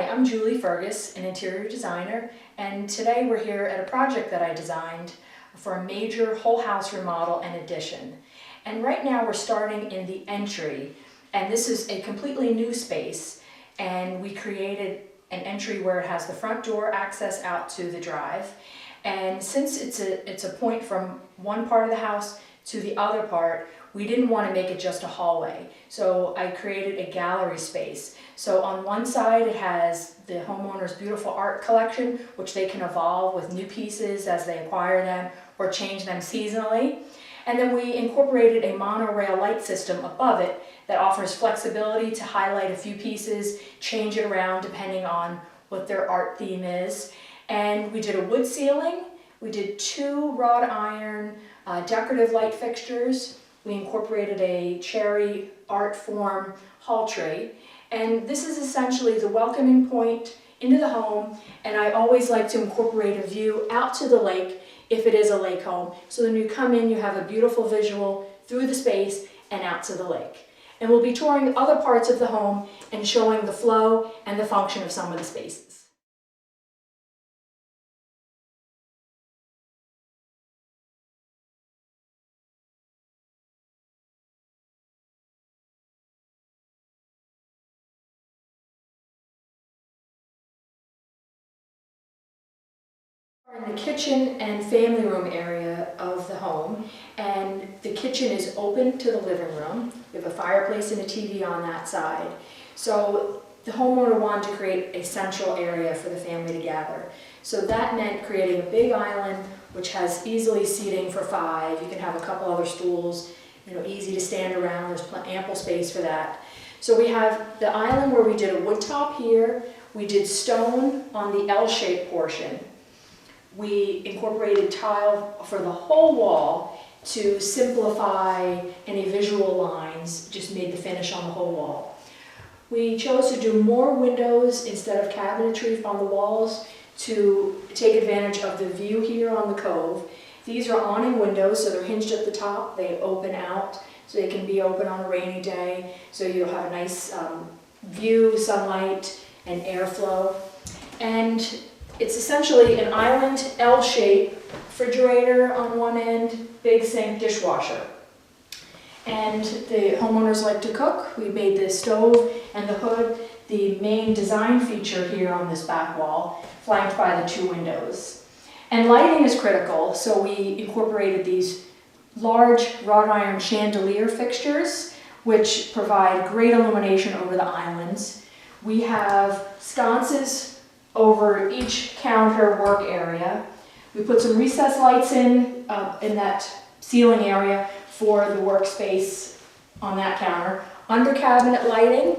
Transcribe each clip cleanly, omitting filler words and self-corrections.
I'm Julie Fergus, an interior designer, and today we're here at a project that I designed for a major whole house remodel and addition. And right now we're starting in the entry, and this is a completely new space, and we created an entry where it has the front door access out to the drive. And since it's a point from one part of the house to the other part, we didn't want to make it just a hallway. So I created a gallery space. So on one side it has the homeowner's beautiful art collection, which they can evolve with new pieces as they acquire them or change them seasonally. And then we incorporated a monorail light system above it that offers flexibility to highlight a few pieces, change it around depending on what their art theme is. And we did a wood ceiling. We did 2 wrought iron decorative light fixtures. We incorporated a cherry art form hall tree. And this is essentially the welcoming point into the home. And I always like to incorporate a view out to the lake if it is a lake home. So when you come in, you have a beautiful visual through the space and out to the lake. And we'll be touring other parts of the home and showing the flow and the function of some of the spaces. In the kitchen and family room area of the home, and the kitchen is open to the living room. We have a fireplace and a TV on that side. So the homeowner wanted to create a central area for the family to gather. So that meant creating a big island which has easily seating for 5. You can have a couple other stools, easy to stand around. There's ample space for that. So we have the island where we did a wood top here. We did stone on the L-shaped portion. We incorporated tile for the whole wall to simplify any visual lines, just made the finish on the whole wall. We chose to do more windows instead of cabinetry on the walls to take advantage of the view here on the cove. These are awning windows, so they're hinged at the top. They open out, so they can be open on a rainy day, so you'll have a nice view, sunlight, and airflow. And it's essentially an island L-shape, refrigerator on one end, big sink, dishwasher. And the homeowners like to cook. We made the stove and the hood the main design feature here on this back wall, flanked by the 2 windows. And lighting is critical, so we incorporated these large wrought iron chandelier fixtures, which provide great illumination over the islands. We have sconces over each counter work area. We put some recessed lights in that ceiling area for the workspace on that counter. Under cabinet lighting.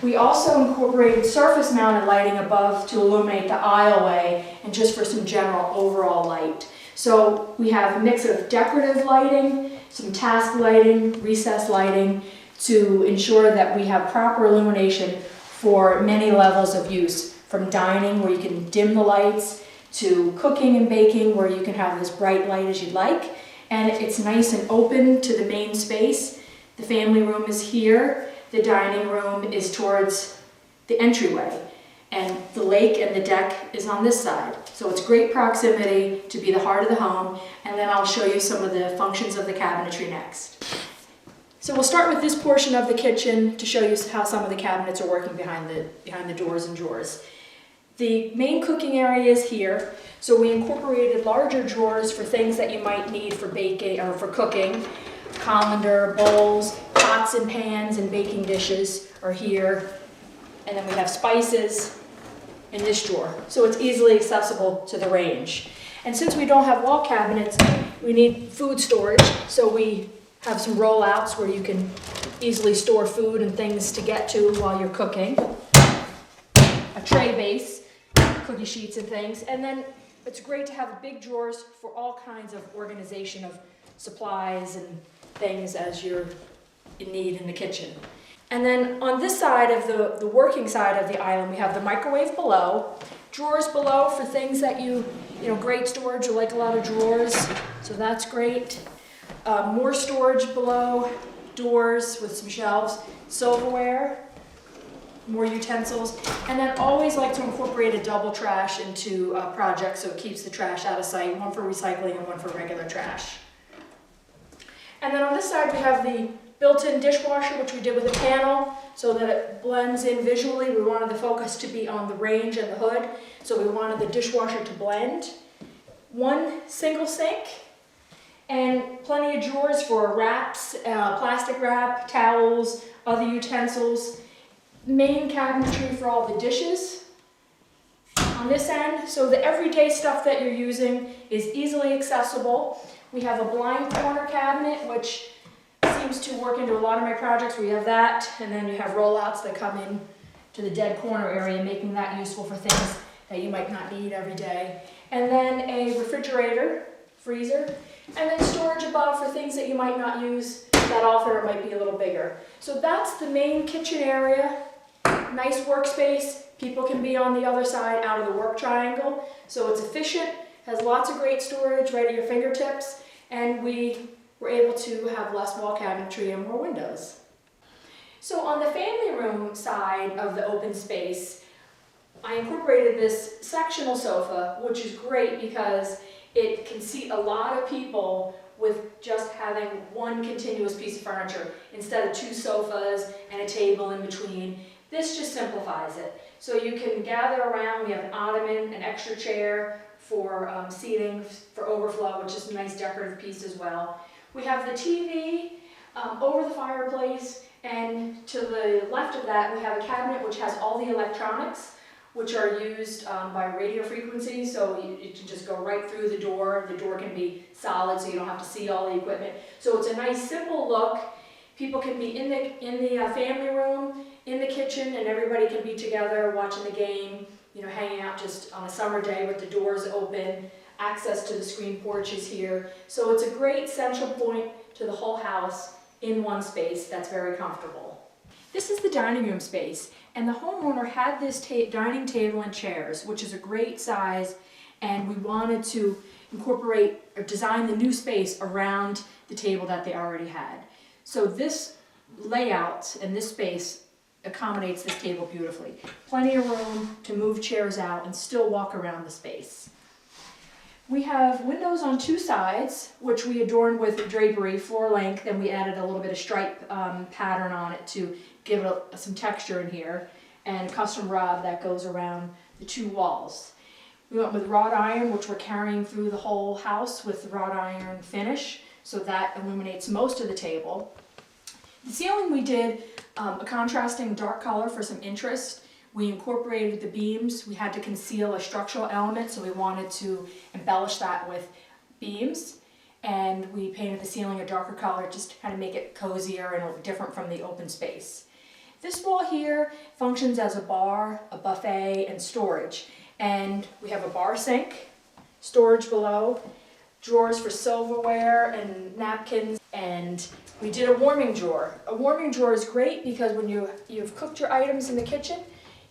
We also incorporated surface mounted lighting above to illuminate the aisleway and just for some general overall light. So we have a mix of decorative lighting, some task lighting, recessed lighting to ensure that we have proper illumination for many levels of use. From dining, where you can dim the lights, to cooking and baking, where you can have this bright light as you'd like. And it's nice and open to the main space. The family room is here. The dining room is towards the entryway. And the lake and the deck is on this side. So it's great proximity to be the heart of the home. And then I'll show you some of the functions of the cabinetry next. So we'll start with this portion of the kitchen to show you how some of the cabinets are working behind the doors and drawers. The main cooking area is here, so we incorporated larger drawers for things that you might need for baking or for cooking. Colander, bowls, pots and pans, and baking dishes are here. And then we have spices in this drawer, so it's easily accessible to the range. And since we don't have wall cabinets, we need food storage, so we have some rollouts where you can easily store food and things to get to while you're cooking. A tray base, cookie sheets and things. And then it's great to have big drawers for all kinds of organization of supplies and things as you're in need in the kitchen. And then on this side of the working side of the island, we have the microwave below, drawers below for things that great storage. You like a lot of drawers, so that's great. More storage below, doors with some shelves, silverware, more utensils. And then always like to incorporate a double trash into a project so it keeps the trash out of sight, one for recycling and one for regular trash. And then on this side we have the built-in dishwasher, which we did with a panel so that it blends in visually. We wanted the focus to be on the range and the hood, so we wanted the dishwasher to blend. One single sink and plenty of drawers for wraps, plastic wrap, towels, other utensils. Main cabinetry for all the dishes on this end, so the everyday stuff that you're using is easily accessible. We have a blind corner cabinet, which seems to work into a lot of my projects where you have that, and then you have rollouts that come in to the dead corner area, making that useful for things that you might not need every day. And then a refrigerator, freezer, and then storage above for things that you might not use that often or might be a little bigger. So that's the main kitchen area. Nice workspace. People can be on the other side out of the work triangle. So it's efficient, has lots of great storage right at your fingertips, and we were able to have less wall cabinetry and more windows. So on the family room side of the open space, I incorporated this sectional sofa, which is great because it can seat a lot of people with just having one continuous piece of furniture instead of two sofas and a table in between. This just simplifies it. So you can gather around. We have an ottoman, an extra chair for seating, for overflow, which is a nice decorative piece as well. We have the TV over the fireplace, and to the left of that we have a cabinet which has all the electronics which are used by radio frequency, so you can just go right through the door. The door can be solid so you don't have to see all the equipment. So it's a nice simple look. People can be in the family room, in the kitchen, and everybody can be together watching the game, you know, hanging out just on a summer day with the doors open. Access to the screen porch is here. So it's a great central point to the whole house in one space that's very comfortable. This is the dining room space, and the homeowner had this dining table and chairs, which is a great size, and we wanted to incorporate or design the new space around the table that they already had. So this layout and this space accommodates this table beautifully. Plenty of room to move chairs out and still walk around the space. We have windows on two sides, which we adorned with drapery, floor length, and we added a little bit of stripe pattern on it to give it some texture in here, and custom rug that goes around the two walls. We went with wrought iron, which we're carrying through the whole house with the wrought iron finish, so that illuminates most of the table. The ceiling we did a contrasting dark color for some interest. We incorporated the beams. We had to conceal a structural element, so we wanted to embellish that with beams. And we painted the ceiling a darker color just to kind of make it cozier and different from the open space. This wall here functions as a bar, a buffet, and storage. And we have a bar sink, storage below, drawers for silverware and napkins, and we did a warming drawer. A warming drawer is great because when you've cooked your items in the kitchen,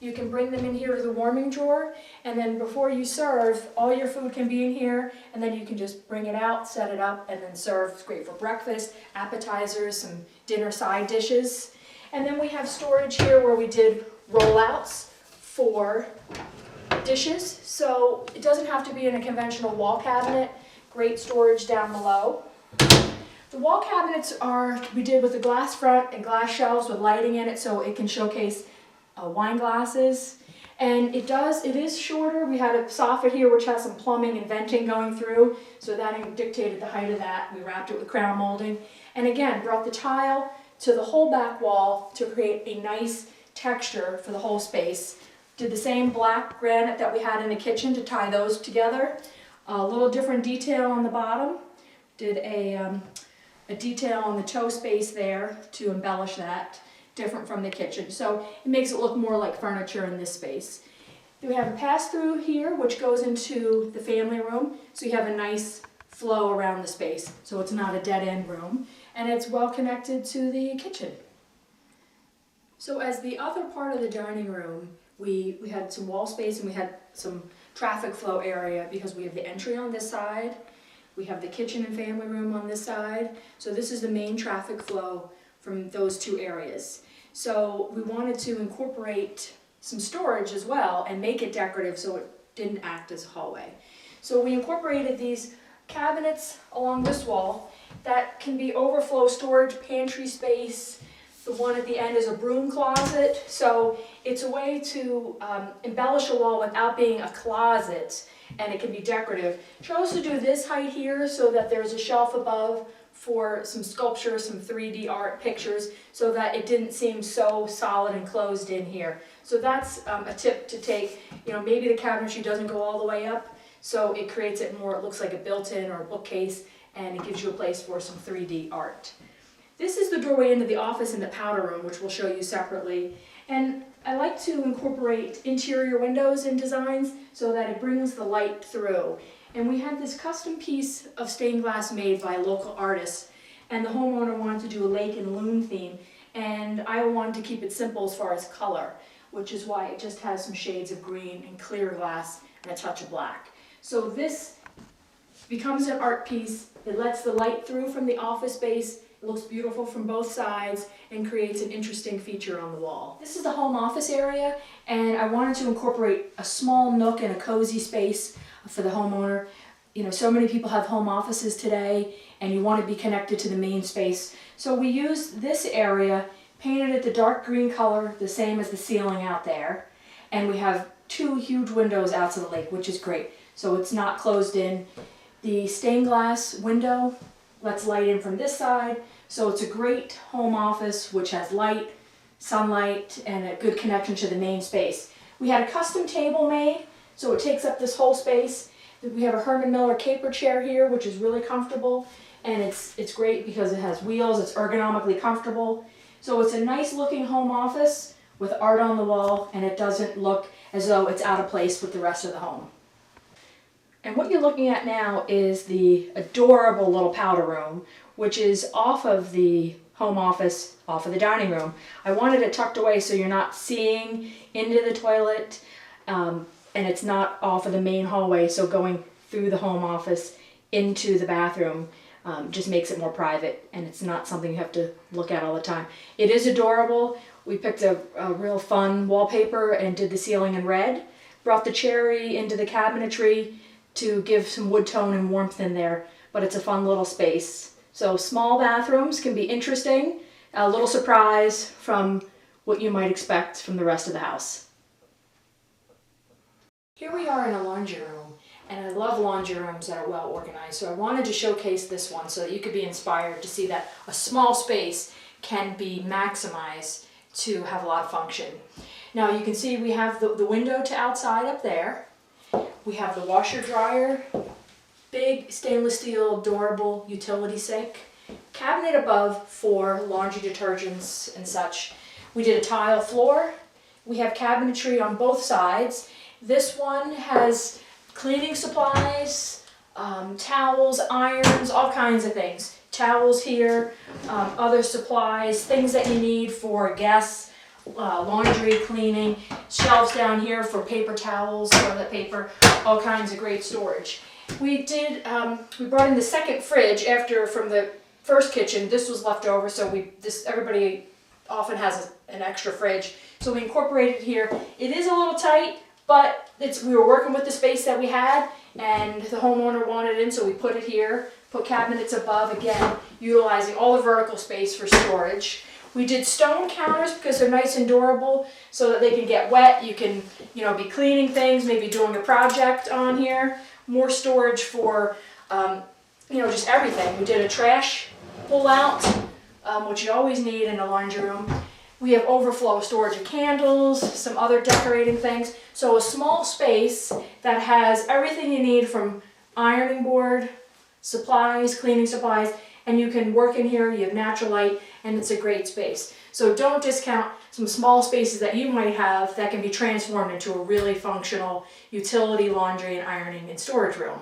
you can bring them in here to the warming drawer, and then before you serve, all your food can be in here, and then you can just bring it out, set it up, and then serve. It's great for breakfast, appetizers, some dinner side dishes. And then we have storage here where we did rollouts for dishes, so it doesn't have to be in a conventional wall cabinet. Great storage down below. The wall cabinets we did with a glass front and glass shelves with lighting in it so it can showcase wine glasses. And it is shorter. We had a soffit here which has some plumbing and venting going through, so that dictated the height of that. We wrapped it with crown molding. And again, brought the tile to the whole back wall to create a nice texture for the whole space. Did the same black granite that we had in the kitchen to tie those together. A little different detail on the bottom. Did a detail on the toe space there to embellish that, different from the kitchen. So it makes it look more like furniture in this space. We have a pass-through here which goes into the family room, so you have a nice flow around the space, so it's not a dead-end room, and it's well connected to the kitchen. So as the other part of the dining room, we had some wall space and we had some traffic flow area because we have the entry on this side, we have the kitchen and family room on this side, so this is the main traffic flow from those two areas. So we wanted to incorporate some storage as well and make it decorative so it didn't act as a hallway. So we incorporated these cabinets along this wall that can be overflow storage, pantry space. The one at the end is a broom closet. So it's a way to embellish a wall without being a closet, and it can be decorative. Chose to do this height here so that there's a shelf above for some sculpture, some 3D art pictures, so that it didn't seem so solid and closed in here. So that's a tip to take. You know, maybe the cabinetry doesn't go all the way up, so it creates it more, it looks like a built-in or a bookcase, and it gives you a place for some 3D art. This is the doorway into the office and the powder room, which we'll show you separately. And I like to incorporate interior windows in designs so that it brings the light through. And we had this custom piece of stained glass made by a local artist, and the homeowner wanted to do a lake and loon theme, and I wanted to keep it simple as far as color, which is why it just has some shades of green and clear glass and a touch of black. So this becomes an art piece. It lets the light through from the office space. It looks beautiful from both sides and creates an interesting feature on the wall. This is the home office area, and I wanted to incorporate a small nook and a cozy space for the homeowner. You know, so many people have home offices today, and you want to be connected to the main space. So we used this area, painted it the dark green color, the same as the ceiling out there, and we have two huge windows out to the lake, which is great. So it's not closed in. The stained glass window lets light in from this side, so it's a great home office which has light, sunlight, and a good connection to the main space. We had a custom table made, so it takes up this whole space. We have a Herman Miller caper chair here, which is really comfortable, and it's great because it has wheels, it's ergonomically comfortable. So it's a nice looking home office with art on the wall, and it doesn't look as though it's out of place with the rest of the home. And what you're looking at now is the adorable little powder room, which is off of the home office, off of the dining room. I wanted it tucked away so you're not seeing into the toilet, and it's not off of the main hallway, so going through the home office into the bathroom just makes it more private, and it's not something you have to look at all the time. It is adorable. We picked a real fun wallpaper and did the ceiling in red. Brought the cherry into the cabinetry to give some wood tone and warmth in there, but it's a fun little space. So small bathrooms can be interesting, a little surprise from what you might expect from the rest of the house. Here we are in a laundry room, and I love laundry rooms that are well organized, so I wanted to showcase this one so that you could be inspired to see that a small space can be maximized to have a lot of function. Now you can see we have the window to outside up there. We have the washer dryer, big stainless steel adorable utility sink, cabinet above for laundry detergents and such. We did a tile floor. We have cabinetry on both sides. This one has cleaning supplies, towels, irons, all kinds of things. Towels here, other supplies, things that you need for guests, laundry, cleaning, shelves down here for paper towels, toilet paper, all kinds of great storage. We brought in the second fridge from the first kitchen. This was left over, so everybody often has an extra fridge. So we incorporated it here. It is a little tight, but we were working with the space that we had, and the homeowner wanted it in, so we put it here, put cabinets above, again, utilizing all the vertical space for storage. We did stone counters because they're nice and durable so that they can get wet. You can, be cleaning things, maybe doing a project on here. More storage for, just everything. We did a trash pull out, which you always need in a laundry room. We have overflow storage of candles, some other decorating things. So a small space that has everything you need from ironing board, supplies, cleaning supplies, and you can work in here, you have natural light, and it's a great space. So don't discount some small spaces that you might have that can be transformed into a really functional utility, laundry, and ironing and storage room.